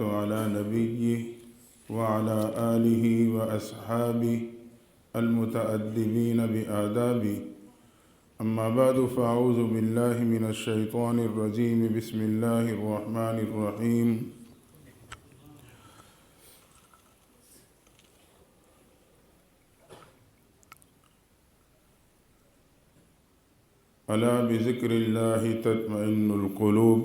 على نبيه وعلى آله وأصحابه المتأدبين بآدابه أما بعد فأعوذ بالله من الشيطان الرجيم بسم الله الرحمن الرحيم ألا بذكر الله تطمئن القلوب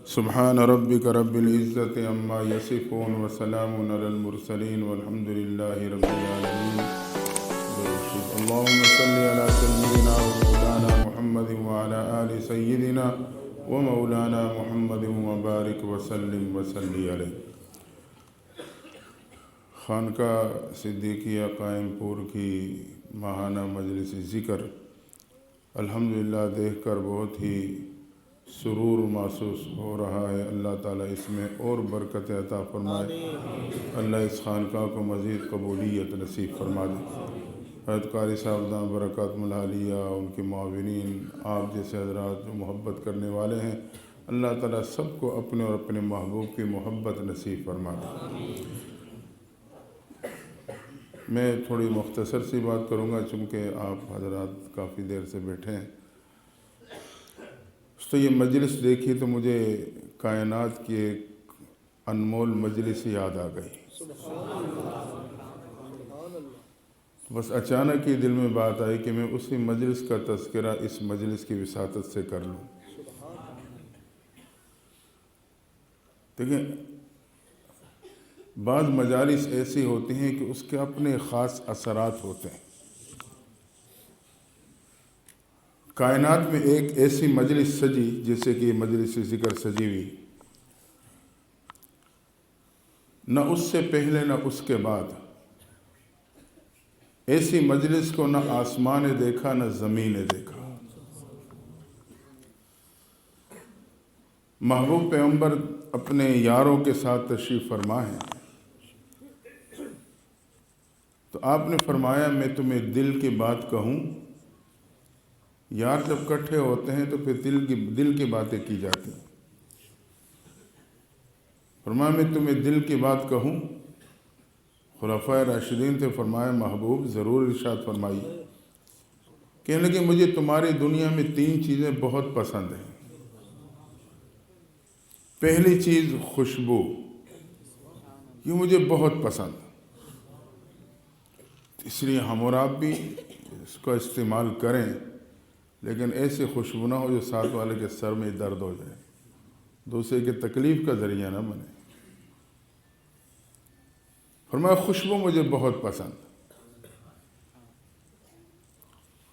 سبحان ربك رب العزة عما يصفون وسلام على المرسلين والحمد لله رب العالمين اللهم صل على سيدنا ومولانا محمد وعلى آل سيدنا ومولانا محمد وبارك وسلم وصلی علیہ۔ خانقاہ صدیقیہ قائم پور کی ماہانہ مجلس ذکر الحمدللہ دیکھ کر بہت ہی سرور محسوس ہو رہا ہے۔ اللہ تعالیٰ اس میں اور برکت عطا فرمائے، اللہ اس خانقاہ کو مزید قبولیت نصیب فرما دے۔ حضرت قاری صاحب دامت برکاتہم العالیہ، ان کے معاونین، آپ جیسے حضرات جو محبت کرنے والے ہیں، اللہ تعالیٰ سب کو اپنے اور اپنے محبوب کی محبت نصیب فرما دے۔ میں تھوڑی مختصر سی بات کروں گا چونکہ آپ حضرات کافی دیر سے بیٹھے ہیں۔ تو یہ مجلس دیکھی تو مجھے کائنات کی ایک انمول مجلس یاد آ گئی۔ بس اچانک ہی دل میں بات آئی کہ میں اسی مجلس کا تذکرہ اس مجلس کی وساطت سے کر لوں۔ دیکھیں، بعض مجالس ایسی ہوتی ہیں کہ اس کے اپنے خاص اثرات ہوتے ہیں۔ کائنات میں ایک ایسی مجلس سجی جیسے کہ مجلس ذکر سجی ہوئی، نہ اس سے پہلے نہ اس کے بعد ایسی مجلس کو نہ آسمان نے دیکھا نہ زمین نے دیکھا۔ محبوب پیغمبر اپنے یاروں کے ساتھ تشریف فرما ہے تو آپ نے فرمایا میں تمہیں دل کی بات کہوں۔ یار جب کٹھے ہوتے ہیں تو پھر دل کی باتیں کی جاتی ہیں۔ فرمایا میں تمہیں دل کی بات کہوں۔ خلفائے راشدین سے فرمایا محبوب ضرور ارشاد فرمائیے۔ کہنے لگے مجھے تمہاری دنیا میں 3 چیزیں بہت پسند ہیں۔ پہلی چیز خوشبو، یہ مجھے بہت پسند، اس لیے ہم اور آپ بھی اس کو استعمال کریں، لیکن ایسی خوشبو نہ ہو جو ساتھ والے کے سر میں درد ہو جائے، دوسرے کی تکلیف کا ذریعہ نہ بنے۔ فرمایا خوشبو مجھے بہت پسند،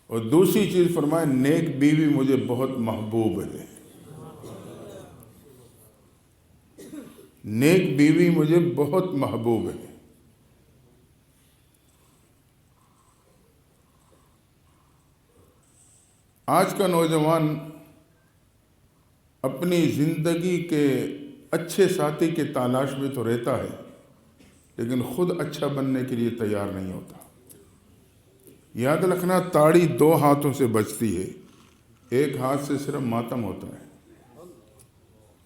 اور دوسری چیز فرمایا نیک بیوی مجھے بہت محبوب ہے۔ نیک بیوی مجھے بہت محبوب ہے۔ آج کا نوجوان اپنی زندگی کے اچھے ساتھی کے تلاش میں تو رہتا ہے، لیکن خود اچھا بننے کے لیے تیار نہیں ہوتا۔ یاد رکھنا، تاڑی 2 ہاتھوں سے بجتی ہے، ایک ہاتھ سے صرف ماتم ہوتا ہے،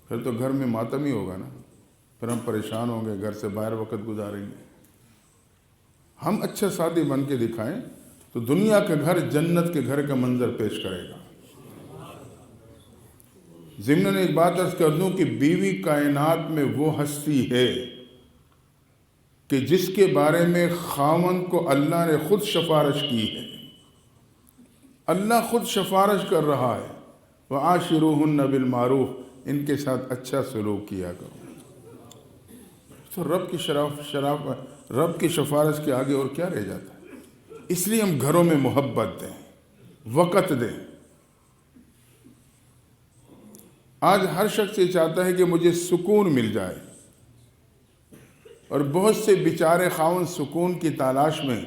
پھر تو گھر میں ماتم ہی ہوگا نا، پھر ہم پریشان ہوں گے، گھر سے باہر وقت گزاریں گے۔ ہم اچھا ساتھی بن کے دکھائیں تو دنیا کا گھر جنت کے گھر کا منظر پیش کرے گا۔ ضمناً ایک بات عرض کر دوں کہ بیوی کائنات میں وہ ہستی ہے کہ جس کے بارے میں خاوند کو اللہ نے خود سفارش کی ہے۔ اللہ خود سفارش کر رہا ہے، وَعَاشِرُوهُنَّ بِالْمَعْرُوفِ، ان کے ساتھ اچھا سلوک کیا کرو۔ تو رب کی سفارش کے آگے اور کیا رہ جاتا ہے؟ اس لیے ہم گھروں میں محبت دیں، وقت دیں۔ آج ہر شخص یہ چاہتا ہے کہ مجھے سکون مل جائے، اور بہت سے بیچارے خاوند سکون کی تلاش میں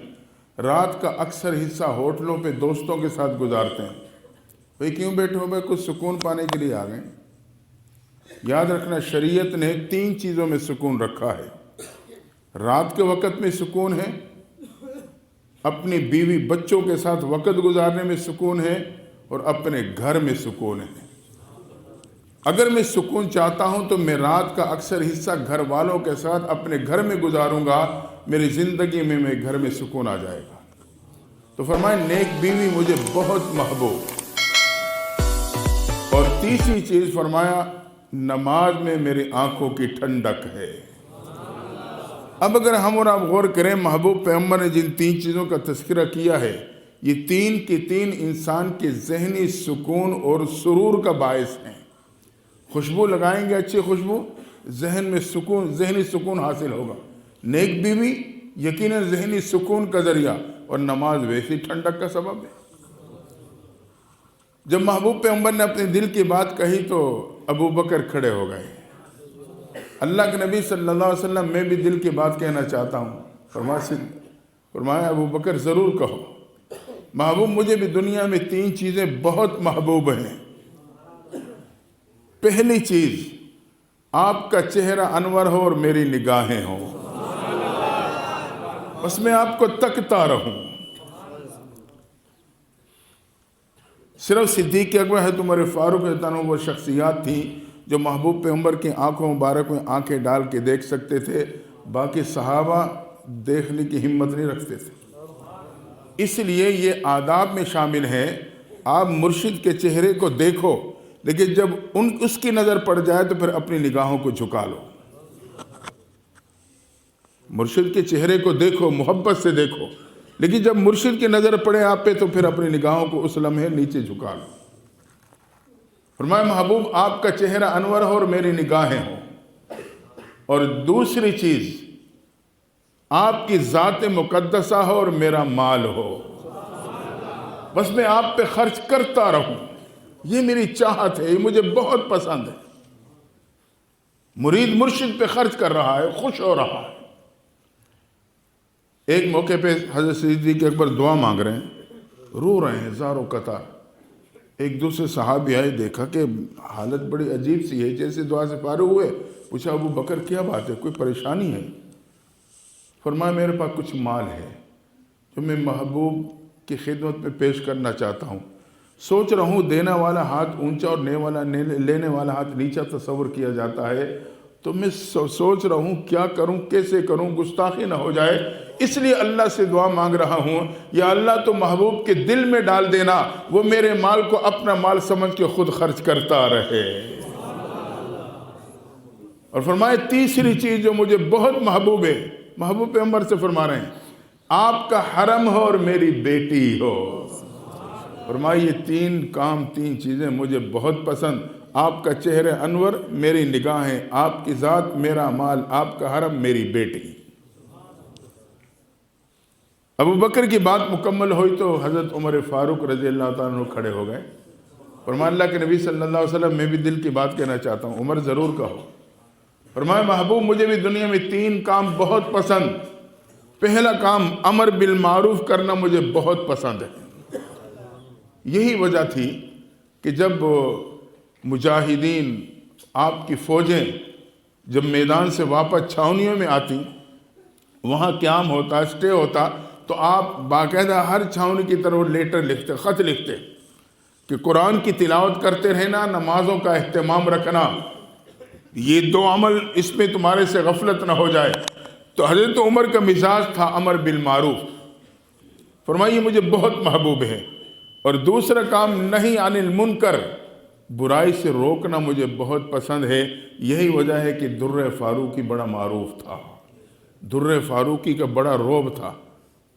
رات کا اکثر حصہ ہوٹلوں پہ دوستوں کے ساتھ گزارتے ہیں۔ بھئی کیوں بیٹھے ہو؟ بھئی کچھ سکون پانے کے لیے آ گئے۔ یاد رکھنا، شریعت نے 3 چیزوں میں سکون رکھا ہے۔ رات کے وقت میں سکون ہے، اپنی بیوی بچوں کے ساتھ وقت گزارنے میں سکون ہے، اور اپنے گھر میں سکون ہے۔ اگر میں سکون چاہتا ہوں تو میں رات کا اکثر حصہ گھر والوں کے ساتھ اپنے گھر میں گزاروں گا، میری زندگی میں گھر میں سکون آ جائے گا۔ تو فرمائے نیک بیوی مجھے بہت محبوب۔ اور تیسری چیز فرمایا نماز میں میری آنکھوں کی ٹھنڈک ہے۔ اب اگر ہم اور آپ غور کریں، محبوب پیغمبر نے جن 3 چیزوں کا تذکرہ کیا ہے، یہ 3 کی 3 انسان کے ذہنی سکون اور سرور کا باعث ہیں۔ خوشبو لگائیں گے، اچھی خوشبو، ذہنی سکون حاصل ہوگا۔ نیک بیوی یقیناً ذہنی سکون کا ذریعہ، اور نماز ویسی ٹھنڈک کا سبب ہے۔ جب محبوب پیغمبر نے اپنے دل کی بات کہی تو ابو بکر کھڑے ہو گئے۔ اللہ کے نبی صلی اللہ علیہ وسلم میں بھی دل کی بات کہنا چاہتا ہوں۔ فرمایا ابو بکر ضرور کہو۔ محبوب مجھے بھی دنیا میں 3 چیزیں بہت محبوب ہیں۔ پہلی چیز، آپ کا چہرہ انور ہو اور میری نگاہیں ہوں، بس میں آپ کو تکتا رہوں۔ صرف صدیق اکبر حضرت عمر فاروق رضی اللہ عنہ وہ شخصیات تھیں جو محبوب پیغمبر کی آنکھوں مبارک میں آنکھیں ڈال کے دیکھ سکتے تھے، باقی صحابہ دیکھنے کی ہمت نہیں رکھتے تھے۔ اس لیے یہ آداب میں شامل ہے، آپ مرشد کے چہرے کو دیکھو، لیکن جب اس کی نظر پڑ جائے تو پھر اپنی نگاہوں کو جھکا لو۔ مرشد کے چہرے کو دیکھو، محبت سے دیکھو، لیکن جب مرشد کی نظر پڑے آپ پہ تو پھر اپنی نگاہوں کو اس لمحے نیچے جھکا لو۔ فرمایا محبوب آپ کا چہرہ انور ہو اور میری نگاہیں ہوں، اور دوسری چیز آپ کی ذات مقدسہ ہو اور میرا مال ہو، بس میں آپ پہ خرچ کرتا رہوں۔ یہ میری چاہت ہے، یہ مجھے بہت پسند ہے۔ مرید مرشد پہ خرچ کر رہا ہے، خوش ہو رہا ہے۔ ایک موقع پہ حضرت صدیق اکبر دعا مانگ رہے ہیں، رو رہے ہیں زاروں قطار۔ ایک دوسرے صحابی آئے، دیکھا کہ حالت بڑی عجیب سی ہے، جیسے دعا سے فارغ ہوئے، پوچھا ابو بکر کیا بات ہے، کوئی پریشانی ہے؟ فرمایا میرے پاس کچھ مال ہے جو میں محبوب کی خدمت میں پیش کرنا چاہتا ہوں، سوچ رہا ہوں دینے والا ہاتھ اونچا اور لینے والا ہاتھ نیچا تصور کیا جاتا ہے، تو میں سوچ رہا ہوں کیا کروں، کیسے کروں، گستاخی نہ ہو جائے، اس لیے اللہ سے دعا مانگ رہا ہوں، یا اللہ تو محبوب کے دل میں ڈال دینا، وہ میرے مال کو اپنا مال سمجھ کے خود خرچ کرتا رہے۔ اور فرمائے تیسری چیز جو مجھے بہت محبوب ہے، محبوب پیغمبر سے فرما رہے ہیں، آپ کا حرم ہو اور میری بیٹی ہو۔ فرمائے یہ 3 کام، 3 چیزیں مجھے بہت پسند، آپ کا چہرہ انور، میری نگاہیں، آپ کی ذات، میرا مال، آپ کا حرم، میری بیٹی۔ ابو بکر کی بات مکمل ہوئی تو حضرت عمر فاروق رضی اللہ تعالیٰ عنہ کھڑے ہو گئے۔ فرمایا اللہ کے نبی صلی اللہ علیہ وسلم میں بھی دل کی بات کہنا چاہتا ہوں۔ عمر ضرور کہو۔ فرمایا محبوب مجھے بھی دنیا میں 3 کام بہت پسند۔ پہلا کام امر بالمعروف کرنا مجھے بہت پسند ہے۔ یہی وجہ تھی کہ جب مجاہدین، آپ کی فوجیں جب میدان سے واپس چھاونیوں میں آتی، وہاں قیام ہوتا، اسٹے ہوتا، تو آپ باقاعدہ ہر چھاونی کی طرف لیٹر لکھتے، خط لکھتے کہ قرآن کی تلاوت کرتے رہنا، نمازوں کا اہتمام رکھنا، یہ 2 عمل اس میں تمہارے سے غفلت نہ ہو جائے۔ تو حضرت عمر کا مزاج تھا امر بالمعروف۔ فرمائیے مجھے بہت محبوب ہے۔ اور دوسرا کام نہی عن المنکر، برائی سے روکنا مجھے بہت پسند ہے۔ یہی وجہ ہے کہ در فاروقی بڑا معروف تھا، در فاروقی کا بڑا روب تھا۔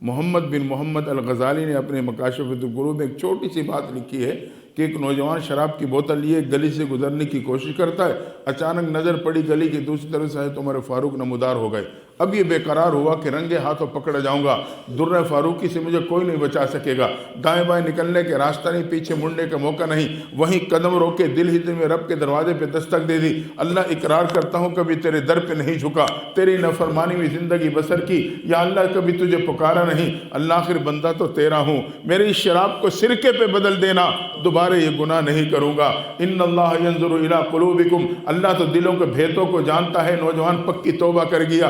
محمد بن محمد الغزالی نے اپنے مکاشف القلوب میں ایک چھوٹی سی بات لکھی ہے کہ ایک نوجوان شراب کی بوتل لیے گلی سے گزرنے کی کوشش کرتا ہے، اچانک نظر پڑی گلی کی دوسری طرف سے حضرت عمر فاروق نمودار ہو گئے۔ اب یہ بے قرار ہوا کہ رنگے ہاتھوں پکڑ جاؤں گا، در فاروقی سے مجھے کوئی نہیں بچا سکے گا، دائیں بائیں نکلنے کے راستہ نہیں، پیچھے مڑنے کا موقع نہیں، وہیں قدم روکے دل ہی دل میں رب کے دروازے پہ دستک دے دی، اللہ اقرار کرتا ہوں کبھی تیرے در پہ نہیں جھکا، تیری نافرمانی میں زندگی بسر کی، یا اللہ کبھی تجھے پکارا نہیں، اللہ آخر بندہ تو تیرا ہوں، میری اس شراب کو سرکے پہ بدل دینا، دوبارہ یہ گناہ نہیں کروں گا۔ ان اللہ ینظر الی قلوبکم، اللہ تو دلوں کے بھیتوں کو جانتا ہے۔ نوجوان پکی توبہ کر گیا،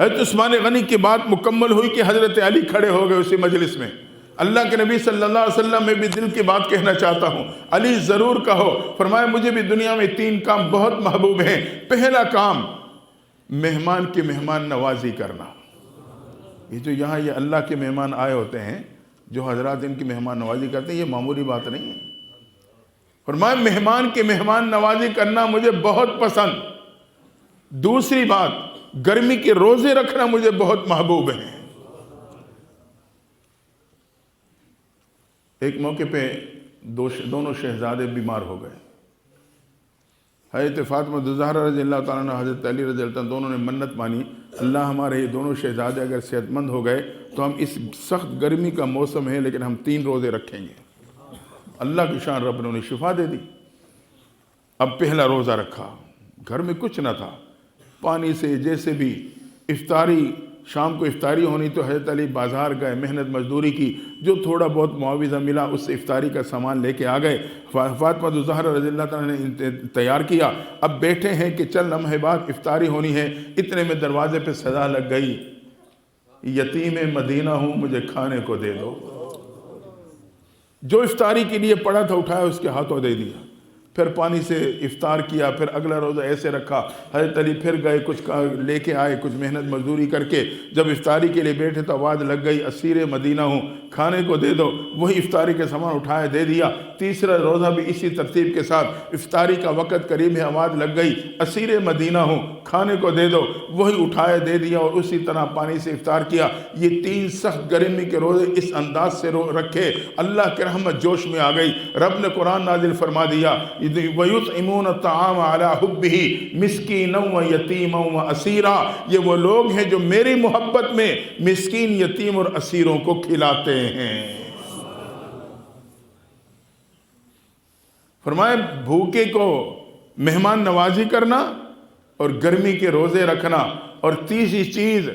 حضرت عثمان غنی کی بات مکمل ہوئی کہ حضرت علی کھڑے ہو گئے اسی مجلس میں. اللہ کے نبی صلی اللہ علیہ وسلم میں بھی دل کی بات کہنا چاہتا ہوں، علی ضرور کہو. فرمایا مجھے بھی دنیا میں 3 کام بہت محبوب ہیں. پہلا کام مہمان کی مہمان نوازی کرنا. یہ جو یہاں یہ اللہ کے مہمان آئے ہوتے ہیں، جو حضرات ان کی مہمان نوازی کرتے ہیں، یہ معمولی بات نہیں ہے. فرمایا مہمان کی مہمان نوازی کرنا مجھے بہت پسند. دوسری بات گرمی کے روزے رکھنا مجھے بہت محبوب ہیں. ایک موقع پہ دونوں شہزادے بیمار ہو گئے. حضرت فاطمہ الزہرا رضی اللہ تعالیٰ عنہ، حضرت علی رضی اللہ عنہ، دونوں نے منت مانی، اللہ ہمارے یہ دونوں شہزادے اگر صحت مند ہو گئے تو ہم اس سخت گرمی کا موسم ہے لیکن ہم 3 روزے رکھیں گے. اللہ کی شان، رب نے انہیں شفا دے دی. اب پہلا روزہ رکھا، گھر میں کچھ نہ تھا، پانی سے جیسے بھی افطاری، شام کو افطاری ہونی تو حضرت علی بازار گئے، محنت مزدوری کی، جو تھوڑا بہت معاوضہ ملا اس سے افطاری کا سامان لے کے آ گئے. فاطمہ الزہرا رضی اللہ تعالیٰ نے تیار کیا. اب بیٹھے ہیں کہ چل لمحے بعد افطاری ہونی ہے. اتنے میں دروازے پہ صدا لگ گئی، یتیم مدینہ ہوں مجھے کھانے کو دے دو. جو افطاری کے لیے پڑا تھا اٹھایا اس کے ہاتھوں دے دیا. پھر پانی سے افطار کیا، پھر اگلا روزہ ایسے رکھا. حضرت علی پھر گئے، کچھ لے کے آئے، کچھ محنت مزدوری کر کے. جب افطاری کے لیے بیٹھے تو آواز لگ گئی، اسیر مدینہ ہوں کھانے کو دے دو. وہی افطاری کے سامان اٹھایا دے دیا. تیسرا روزہ بھی اسی ترتیب کے ساتھ، افطاری کا وقت قریب ہے، آواز لگ گئی، اسیر مدینہ ہوں کھانے کو دے دو. وہی اٹھایا دے دیا اور اسی طرح پانی سے افطار کیا. یہ 3 سخت گرمی کے روزے اس انداز سے رکھے. اللہ کی رحمت جوش میں آ گئی. رب نے قرآن نازل فرما دیا، وَيُطْعِمُونَ الطَّعَامَ عَلَىٰ حُبِّهِ مِسْكِينًا وَيَتِيمًا وَأَسِيرًا. یہ وہ لوگ ہیں جو میری محبت میں مسکین، یتیم اور اسیروں کو کھلاتے ہیں. فرمائے بھوکے کو مہمان نوازی کرنا اور گرمی کے روزے رکھنا. اور تیسری چیز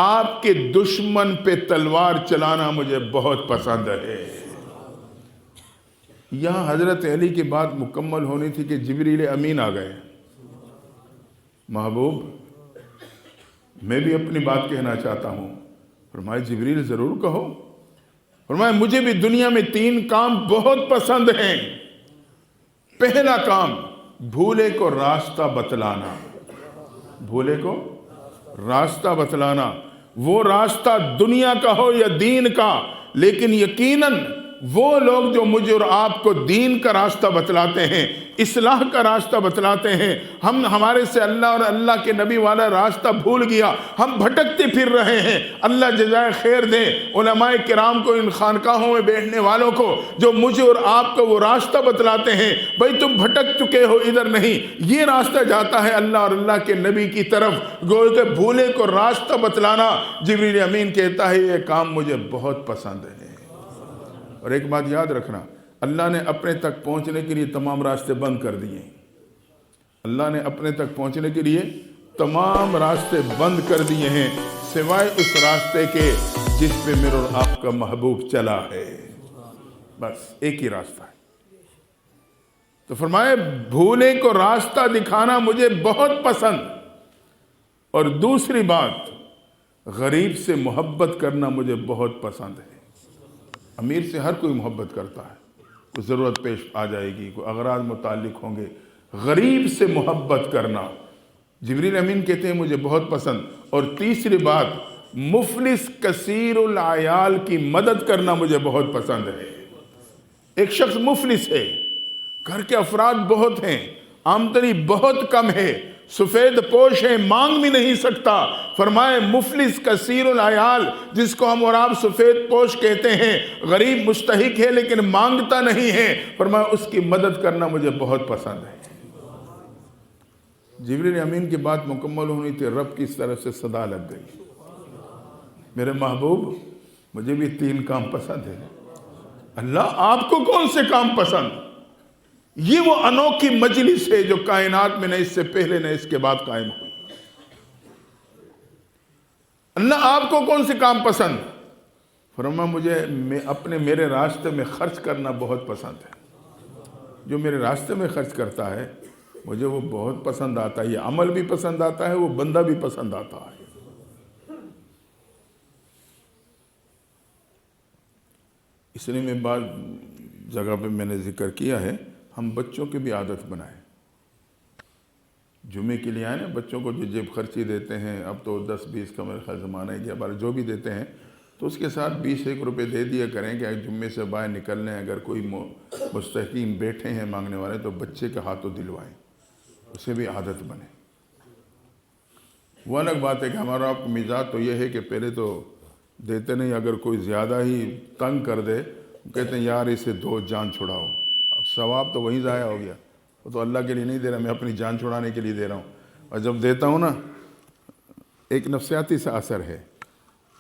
آپ کے دشمن پہ تلوار چلانا مجھے بہت پسند ہے. یہاں حضرت علی کی بات مکمل ہونی تھی کہ جبریل امین آ گئے. محبوب میں بھی اپنی بات کہنا چاہتا ہوں. فرمایا جبریل ضرور کہو. فرمایا مجھے بھی دنیا میں 3 کام بہت پسند ہیں. پہلا کام بھولے کو راستہ بتلانا. بھولے کو راستہ بتلانا، وہ راستہ دنیا کا ہو یا دین کا، لیکن یقیناً وہ لوگ جو مجھے اور آپ کو دین کا راستہ بتلاتے ہیں، اصلاح کا راستہ بتلاتے ہیں، ہمارے سے اللہ اور اللہ کے نبی والا راستہ بھول گیا، ہم بھٹکتے پھر رہے ہیں. اللہ جزائے خیر دے علماء کرام کو، ان خانقاہوں میں بیٹھنے والوں کو جو مجھے اور آپ کو وہ راستہ بتلاتے ہیں. بھئی تم بھٹک چکے ہو، ادھر نہیں، یہ راستہ جاتا ہے اللہ اور اللہ کے نبی کی طرف. گویا کہ بھولے کو راستہ بتلانا، جبریل امین کہتا ہے یہ کام مجھے بہت پسند ہے. اور ایک بات یاد رکھنا، اللہ نے اپنے تک پہنچنے کے لیے تمام راستے بند کر دیے. اللہ نے اپنے تک پہنچنے کے لیے تمام راستے بند کر دیے ہیں، سوائے اس راستے کے جس پہ میرے اور آپ کا محبوب چلا ہے. بس ایک ہی راستہ ہے. تو فرمائے بھولے کو راستہ دکھانا مجھے بہت پسند. اور دوسری بات غریب سے محبت کرنا مجھے بہت پسند ہے. امیر سے ہر کوئی محبت کرتا ہے، کوئی ضرورت پیش آ جائے گی، کوئی اغراض متعلق ہوں گے. غریب سے محبت کرنا جبریل امین کہتے ہیں مجھے بہت پسند. اور تیسری بات مفلس کثیر العیال کی مدد کرنا مجھے بہت پسند ہے. ایک شخص مفلس ہے، گھر کے افراد بہت ہیں، آمدنی بہت کم ہے، سفید پوش ہے، مانگ بھی نہیں سکتا. فرمائے مفلس کثیر العیال، جس کو ہم اور آپ سفید پوش کہتے ہیں، غریب مستحق ہے لیکن مانگتا نہیں ہے، فرمائے اس کی مدد کرنا مجھے بہت پسند ہے. جبریل امین کی بات مکمل ہونی تھی، رب کی اس طرف سے صدا لگ گئی، میرے محبوب مجھے بھی 3 کام پسند ہے. اللہ آپ کو کون سے کام پسند؟ یہ وہ انوکھی مجلس ہے جو کائنات میں نہ اس سے پہلے نہ اس کے بعد قائم ہوئی. اللہ آپ کو کون سے کام پسند؟ فرمایا مجھے میرے راستے میں خرچ کرنا بہت پسند ہے. جو میرے راستے میں خرچ کرتا ہے مجھے وہ بہت پسند آتا ہے. یہ عمل بھی پسند آتا ہے، وہ بندہ بھی پسند آتا ہے. اس لیے میں بعض جگہ پہ میں نے ذکر کیا ہے، ہم بچوں کی بھی عادت بنائیں۔ جمعے کے لیے آئے نا، بچوں کو جو جیب خرچی دیتے ہیں، اب تو 10-20 کا میرے خیال زمانہ ہی گیا، جو بھی دیتے ہیں تو اس کے ساتھ 20 روپے دے دیا کریں کہ جمعے سے باہر نکلنے اگر کوئی مستحقین بیٹھے ہیں مانگنے والے تو بچے کے ہاتھوں دلوائیں، اسے بھی عادت بنے۔ وہ الگ بات ہے کہ ہمارا آپ کا مزاج تو یہ ہے کہ پہلے تو دیتے نہیں، اگر کوئی زیادہ ہی تنگ کر دے کہتے ہیں یار اسے دو، جان چھڑاؤ۔ اب ثواب تو وہیں ضائع ہو گیا، وہ تو اللہ کے لیے نہیں دے رہا، میں اپنی جان چھڑانے کے لیے دے رہا ہوں۔ اور جب دیتا ہوں نا، ایک نفسیاتی سا اثر ہے۔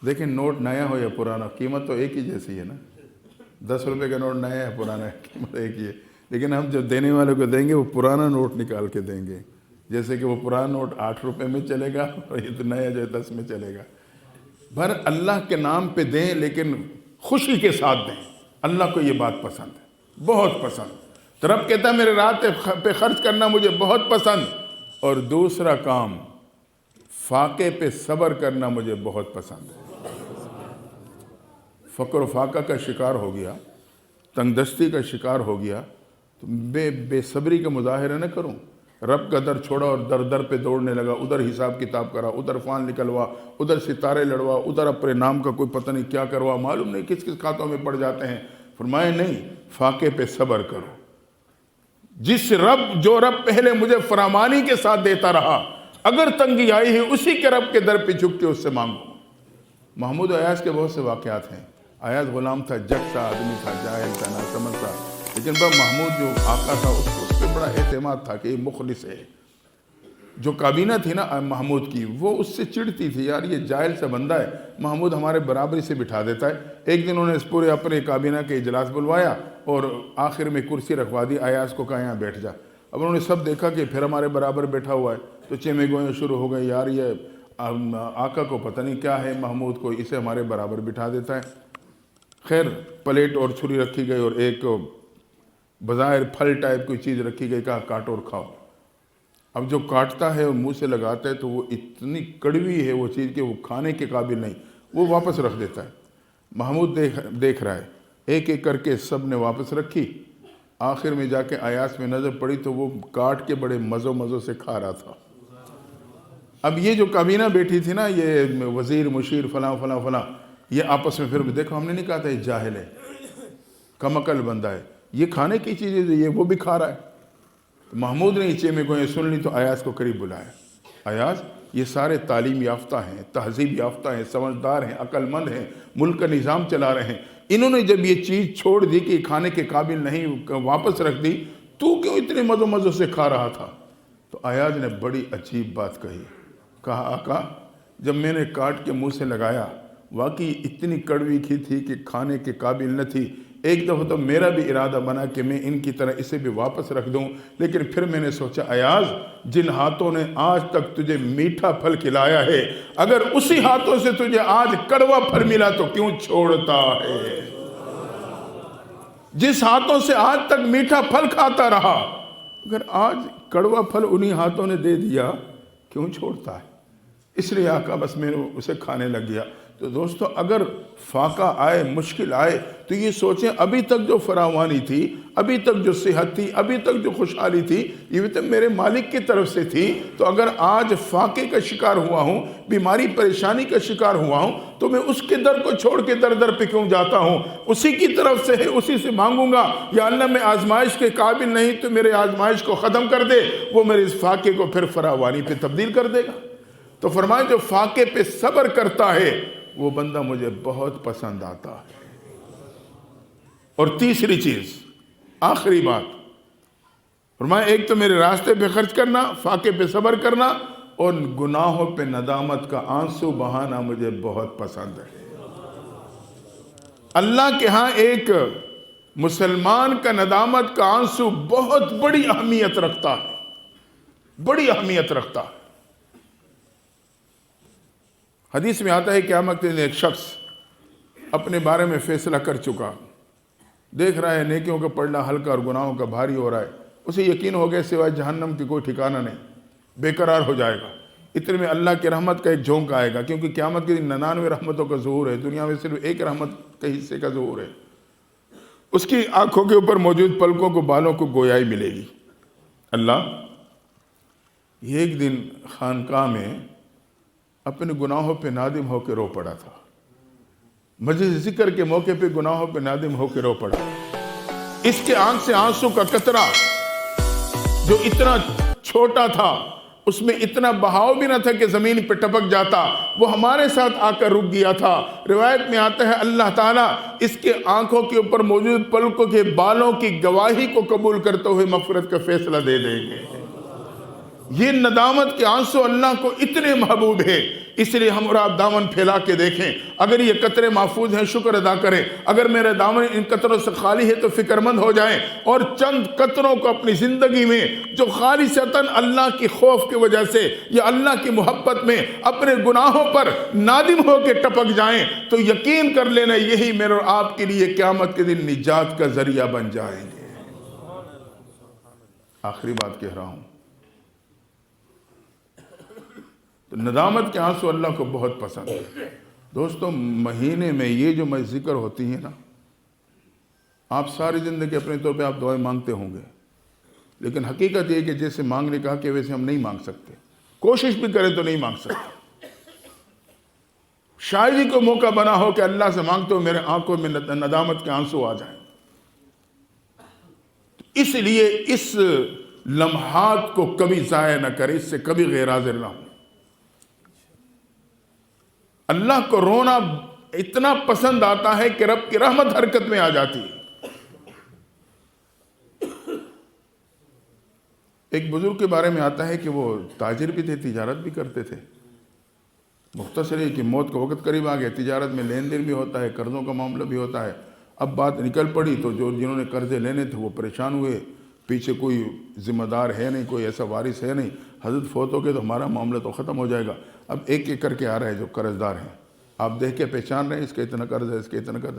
دیکھیں نوٹ نیا ہو یا پرانا، قیمت تو ایک ہی جیسی ہے نا۔ 10 روپے کا نوٹ نیا ہے، پرانا ہے، قیمت ایک ہی ہے، لیکن ہم جب دینے والے کو دیں گے وہ پرانا نوٹ نکال کے دیں گے، جیسے کہ وہ پرانا نوٹ 8 روپے میں چلے گا اور یہ تو نیا جو ہے 10 میں چلے گا۔ بھر اللہ کے نام پہ دیں لیکن خوشی کے ساتھ دیں، اللہ کو یہ بات پسند ہے، بہت پسند۔ تو رب کہتا ہے میرے راہ پہ خرچ کرنا مجھے بہت پسند، اور دوسرا کام فاقے پہ صبر کرنا مجھے بہت پسند ہے۔ فقر و فاقہ کا شکار ہو گیا، تنگ دستی کا شکار ہو گیا تو بے صبری کا مظاہرہ نہ کروں۔ رب کا در چھوڑا اور در در پہ دوڑنے لگا، ادھر حساب کتاب کرا، ادھر فان نکلوا، ادھر ستارے لڑوا، ادھر اپنے نام کا کوئی پتہ نہیں کیا کروا، معلوم نہیں کس کس کھاتوں میں پڑ جاتے ہیں۔ فرمایا نہیں، فاقے پہ صبر کرو۔ جو رب پہلے مجھے فراوانی کے ساتھ دیتا رہا، اگر تنگی آئی ہے اسی کے رب کے در پہ جھک کے اس سے مانگو۔ محمود ایاز کے بہت سے واقعات ہیں۔ ایاز غلام تھا، جگ سا آدمی تھا، جاہل تھا، ناسمجھ تھا، لیکن محمود جو آقا تھا اس پہ بڑا اعتماد تھا کہ یہ مخلص ہے۔ جو کابینہ تھی نا محمود کی، وہ اس سے چڑھتی تھی، یار یہ جاہل سا بندہ ہے، محمود ہمارے برابری سے بٹھا دیتا ہے۔ ایک دن انہوں نے اس پورے اپنے کابینہ کے اجلاس بلوایا اور آخر میں کرسی رکھوا دی، ایاز کو کہا یہاں بیٹھ جا۔ اب انہوں نے سب دیکھا کہ پھر ہمارے برابر بیٹھا ہوا ہے تو چیمے گوئیں شروع ہو گئے، یار یہ آقا کو پتہ نہیں کیا ہے، محمود کو اسے ہمارے برابر بٹھا دیتا ہے۔ خیر پلیٹ اور چھری رکھی گئی اور ایک بظاہر پھل ٹائپ کوئی چیز رکھی گئی، کہا کاٹو اور کھاؤ۔ اب جو کاٹتا ہے اور منہ سے لگاتا ہے تو وہ اتنی کڑوی ہے وہ چیز کہ وہ کھانے کے قابل نہیں، وہ واپس رکھ دیتا ہے۔ محمود دیکھ رہا ہے، ایک ایک کر کے سب نے واپس رکھی۔ آخر میں جا کے ایاز میں نظر پڑی تو وہ کاٹ کے بڑے مزوں سے کھا رہا تھا۔ اب یہ جو کابینہ بیٹھی تھی نا، یہ وزیر مشیر فلاں فلاں فلاں، یہ آپس میں پھر دیکھو ہم نے نہیں کہا تھا یہ جاہل ہے، کم عقل بندہ ہے، یہ کھانے کی چیزیں یہ وہ بھی کھا رہا ہے۔ محمود نے چیمے میں کوئی سن لی تو ایاز کو قریب بلایا۔ ایاز یہ سارے تعلیم یافتہ ہیں، تہذیب یافتہ ہیں، سمجھدار ہیں، عقل مند ہیں، ملک کا نظام چلا رہے ہیں، انہوں نے جب یہ چیز چھوڑ دی کہ کھانے کے قابل نہیں، واپس رکھ دی، تو کیوں اتنے مزوں سے کھا رہا تھا؟ تو ایاز نے بڑی عجیب بات کہی، کہا آقا جب میں نے کاٹ کے منہ سے لگایا واقعی اتنی کڑوی کی تھی کہ کھانے کے قابل نہ تھی۔ ایک دفعہ تو میرا بھی ارادہ بنا کہ میں ان کی طرح اسے بھی واپس رکھ دوں، لیکن پھر میں نے سوچا ایاز جن ہاتھوں نے آج تک تجھے میٹھا پھل کھلایا ہے، اگر اسی ہاتھوں سے تجھے آج کڑوا پھل ملا تو کیوں چھوڑتا ہے؟ جس ہاتھوں سے آج تک میٹھا پھل کھاتا رہا، اگر آج کڑوا پھل انہی ہاتھوں نے دے دیا کیوں چھوڑتا ہے؟ اس لیے آقا بس میں اسے کھانے لگ گیا۔ تو دوستو اگر فاقہ آئے، مشکل آئے تو یہ سوچیں ابھی تک جو فراوانی تھی، ابھی تک جو صحت تھی، ابھی تک جو خوشحالی تھی، یہ تو میرے مالک کی طرف سے تھی۔ تو اگر آج فاقے کا شکار ہوا ہوں، بیماری پریشانی کا شکار ہوا ہوں، تو میں اس کے در کو چھوڑ کے در در پہ کیوں جاتا ہوں؟ اسی کی طرف سے ہے، اسی سے مانگوں گا، یا اللہ میں آزمائش کے قابل نہیں تو میرے آزمائش کو ختم کر دے، وہ میرے اس فاقے کو پھر فراوانی پہ تبدیل کر دے گا۔ تو فرمائے جو فاقے پہ صبر کرتا ہے وہ بندہ مجھے بہت پسند آتا ہے۔ اور تیسری چیز، آخری بات، فرمایا ایک تو میرے راستے پہ خرچ کرنا، فاقے پہ صبر کرنا، اور گناہوں پہ ندامت کا آنسو بہانا مجھے بہت پسند ہے۔ اللہ کے ہاں ایک مسلمان کا ندامت کا آنسو بہت بڑی اہمیت رکھتا ہے، بڑی اہمیت رکھتا ہے۔ حدیث میں آتا ہے قیامت کے دن ایک شخص اپنے بارے میں فیصلہ کر چکا، دیکھ رہا ہے نیکیوں کا پڑھنا ہلکا اور گناہوں کا بھاری ہو رہا ہے، اسے یقین ہو گیا سوائے جہنم کی کوئی ٹھکانہ نہیں، بے قرار ہو جائے گا۔ اتنے میں اللہ کی رحمت کا ایک جھونک آئے گا، کیونکہ قیامت کے دن 99 رحمتوں کا ظہور ہے، دنیا میں صرف ایک رحمت کے حصے کا ظہور ہے۔ اس کی آنکھوں کے اوپر موجود پلکوں کو بالوں کو گویائی ملے گی۔ اللہ یہ ایک دن خانقاہ میں اپنے گناہوں پہ نادم ہو کے رو پڑا تھا، مجلس ذکر کے موقع پہ گناہوں پہ نادم ہو کے رو پڑا۔ اس کے آنکھ سے آنسو کا قطرہ جو اتنا چھوٹا تھا، اس میں اتنا بہاؤ بھی نہ تھا کہ زمین پہ ٹپک جاتا، وہ ہمارے ساتھ آ کر رک گیا تھا۔ روایت میں آتا ہے اللہ تعالیٰ اس کے آنکھوں کے اوپر موجود پلکوں کے بالوں کی گواہی کو قبول کرتے ہوئے مغفرت کا فیصلہ دے دیں گے۔ یہ ندامت کے آنسو اللہ کو اتنے محبوب ہے، اس لیے ہم اور آپ دامن پھیلا کے دیکھیں۔ اگر یہ قطرے محفوظ ہیں شکر ادا کریں، اگر میرے دامن ان قطروں سے خالی ہے تو فکر مند ہو جائیں، اور چند قطروں کو اپنی زندگی میں جو خالصتاً اللہ کی خوف کی وجہ سے یا اللہ کی محبت میں اپنے گناہوں پر نادم ہو کے ٹپک جائیں تو یقین کر لینا یہی میرے اور آپ کے لیے قیامت کے دن نجات کا ذریعہ بن جائیں گے۔ آخری بات کہہ رہا ہوں، تو ندامت کے آنسو اللہ کو بہت پسند ہے۔ دوستو مہینے میں یہ جو ذکر ہوتی ہیں نا، آپ ساری زندگی اپنے طور پہ آپ دعائیں مانگتے ہوں گے، لیکن حقیقت یہ کہ جیسے مانگنے کہا کہ ویسے ہم نہیں مانگ سکتے، کوشش بھی کریں تو نہیں مانگ سکتے۔ شاید ہی کو موقع بنا ہو کہ اللہ سے مانگتے ہو میرے آنکھوں میں ندامت کے آنسو آ جائیں۔ اس لیے اس لمحات کو کبھی ضائع نہ کرے، اس سے کبھی غیر حاضر نہ ہو۔ اللہ کو رونا اتنا پسند آتا ہے کہ رب کی رحمت حرکت میں آ جاتی ہے۔ ایک بزرگ کے بارے میں آتا ہے کہ وہ تاجر بھی تھے، تجارت بھی کرتے تھے۔ مختصر ہے کہ موت کا وقت قریب آ گیا، تجارت میں لین دین بھی ہوتا ہے، قرضوں کا معاملہ بھی ہوتا ہے۔ اب بات نکل پڑی تو جنہوں نے قرضے لینے تھے وہ پریشان ہوئے، پیچھے کوئی ذمہ دار ہے نہیں، کوئی ایسا وارث ہے نہیں، حضرت فوت ہو گئے تو ہمارا معاملہ تو ختم ہو جائے گا۔ اب ایک ایک کر کے آ رہا ہے جو قرض دار ہیں، آپ دیکھ کے پہچان رہے ہیں اس کا اتنا قرض ہے، اس کا اتنا قرض،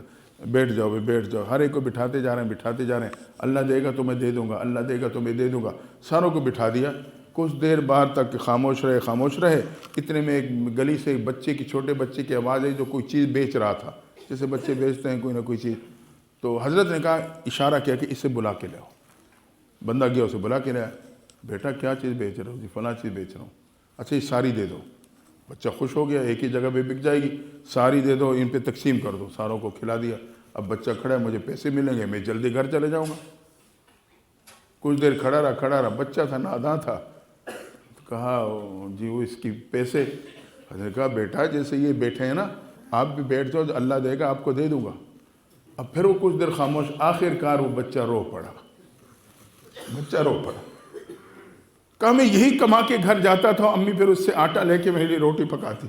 بیٹھ جاؤ بیٹھ جاؤ، ہر ایک کو بٹھاتے جا رہے ہیں، اللہ دے گا تو میں دے دوں گا، اللہ دے گا تو میں دے دوں گا، ساروں کو بٹھا دیا۔ کچھ دیر بعد تک خاموش رہے، اتنے میں ایک گلی سے ایک بچے کی، چھوٹے بچے کی آواز آئی جو کوئی چیز بیچ رہا تھا، جیسے بچے بیچتے ہیں کوئی نہ کوئی چیز۔ تو حضرت نے کہا، اشارہ کیا کہ اسے بلا کے لاؤ۔ بندہ گیا، اسے بلا کے لایا۔ بیٹا کیا چیز بیچ رہا ہوں؟ جی فلاں چیز بیچ رہا ہوں۔ اچھا یہ ساری دے دو۔ بچہ خوش ہو گیا، ایک ہی جگہ پہ بک جائے گی، ساری دے دو، ان پہ تقسیم کر دو، ساروں کو کھلا دیا۔ اب بچہ کھڑا ہے، مجھے پیسے ملیں گے، میں جلدی گھر چلے جاؤں گا۔ کچھ دیر کھڑا رہا، بچہ تھا، ناداں تھا، کہا جی وہ اس کی پیسے۔ حضرت نے کہا بیٹا جیسے یہ بیٹھے ہیں نا، آپ بھی بیٹھ جاؤ، اللہ دے گا آپ کو دے دوں گا۔ اب پھر وہ کچھ دیر خاموش، آخر کار وہ بچہ رو پڑا۔ کہا میں یہی کما کے گھر جاتا تھا، امی پھر اس سے آٹا لے کے میرے لیے روٹی پکاتی۔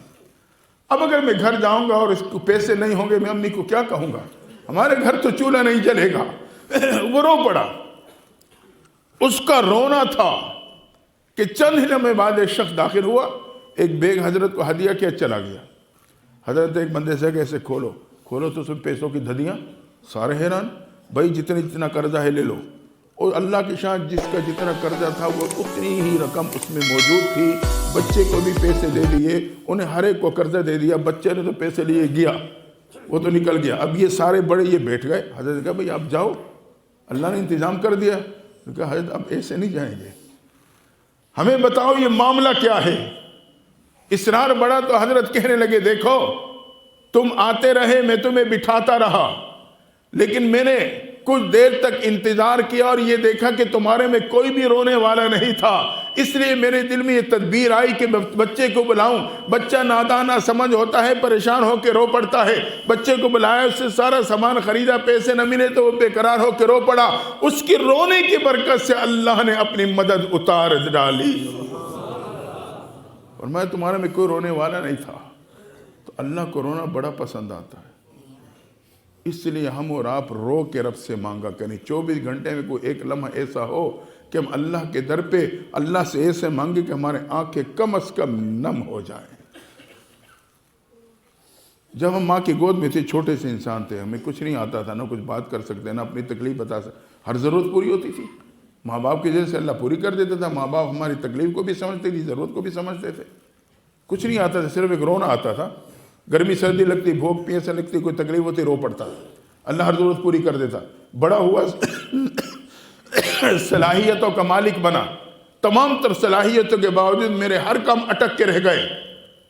اب اگر میں گھر جاؤں گا اور اس کو پیسے نہیں ہوں گے، میں امی کو کیا کہوں گا؟ ہمارے گھر تو چولہا نہیں جلے گا۔ وہ رو پڑا۔ اس کا رونا تھا کہ چند ہی لمحے بعد ایک شخص داخل ہوا، ایک بیگ حضرت کو ہدیہ کیا، چلا گیا۔ حضرت ایک بندے سے کیسے کھولو تو سب پیسوں کی دھدیاں، سارے حیران، بھائی جتنا قرضہ ہے لے لو۔ اور اللہ کی شان، جس کا جتنا قرضہ تھا وہ اتنی ہی رقم اس میں موجود تھی۔ بچے کو بھی پیسے دے دیے، انہیں ہر ایک کو قرضہ دے دیا، بچے نے تو پیسے لیے گیا، وہ تو نکل گیا۔ اب یہ سارے بڑے یہ بیٹھ گئے۔ حضرت نے کہا بھائی آپ جاؤ، اللہ نے انتظام کر دیا۔ کہا حضرت اب ایسے نہیں جائیں گے، ہمیں بتاؤ یہ معاملہ کیا ہے؟ اصرار بڑا تو حضرت کہنے لگے دیکھو تم آتے رہے، میں تمہیں بٹھاتا رہا، لیکن میں نے کچھ دیر تک انتظار کیا اور یہ دیکھا کہ تمہارے میں کوئی بھی رونے والا نہیں تھا، اس لیے میرے دل میں یہ تدبیر آئی کہ بچے کو بلاؤں۔ بچہ نادان سمجھ ہوتا ہے، پریشان ہو کے رو پڑتا ہے۔ بچے کو بلایا، اس سے سارا سامان خریدا، پیسے نہ ملے تو وہ بے قرار ہو کے رو پڑا۔ اس کی رونے کی برکت سے اللہ نے اپنی مدد اتار ڈالی۔ اور میں تمہارے میں کوئی رونے والا نہیں تھا۔ تو اللہ کو رونا بڑا پسند آتا ہے، اس لیے ہم اور آپ رو کے رب سے مانگا کریں۔ 24 گھنٹے میں کوئی ایک لمحہ ایسا ہو کہ ہم اللہ کے در پہ اللہ سے ایسے مانگے کہ ہمارے آنکھیں کم از کم نم ہو جائیں۔ جب ہم ماں کی گود میں تھے، چھوٹے سے انسان تھے، ہمیں کچھ نہیں آتا تھا، نہ کچھ بات کر سکتے، نہ اپنی تکلیف بتا سکتے، ہر ضرورت پوری ہوتی تھی، ماں باپ کی وجہ سے اللہ پوری کر دیتا تھا۔ ماں باپ ہماری تکلیف کو بھی سمجھتے تھے، ضرورت کو بھی سمجھتے تھے۔ کچھ نہیں آتا تھا، صرف ایک رونا آتا تھا۔ گرمی سردی لگتی، بھوک پیاسا لگتی، کوئی تکلیف ہوتی، رو پڑتا، اللہ ہر ضرورت پوری کر دیتا۔ بڑا ہوا صلاحیتوں کا مالک بنا، تمام تر صلاحیتوں کے باوجود میرے ہر کام اٹک کے رہ گئے،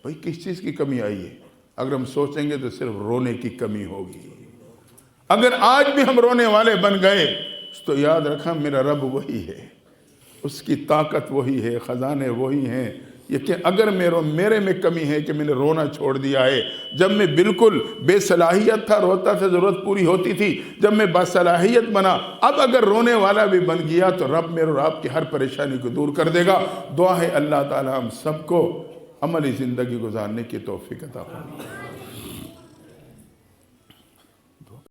بھئی کس چیز کی کمی آئی ہے؟ اگر ہم سوچیں گے تو صرف رونے کی کمی ہوگی۔ اگر آج بھی ہم رونے والے بن گئے تو یاد رکھا میرا رب وہی ہے، اس کی طاقت وہی ہے، خزانے وہی ہیں۔ یہ اگر میرے میں کمی ہے کہ میں نے رونا چھوڑ دیا ہے، جب میں بالکل بے صلاحیت تھا روتا تھا، ضرورت پوری ہوتی تھی، جب میں باصلاحیت بنا اب اگر رونے والا بھی بن گیا تو رب میرے اور آپ کی ہر پریشانی کو دور کر دے گا۔ دعا ہے اللہ تعالی ہم سب کو عملی زندگی گزارنے کی توفیق عطا فرمائے۔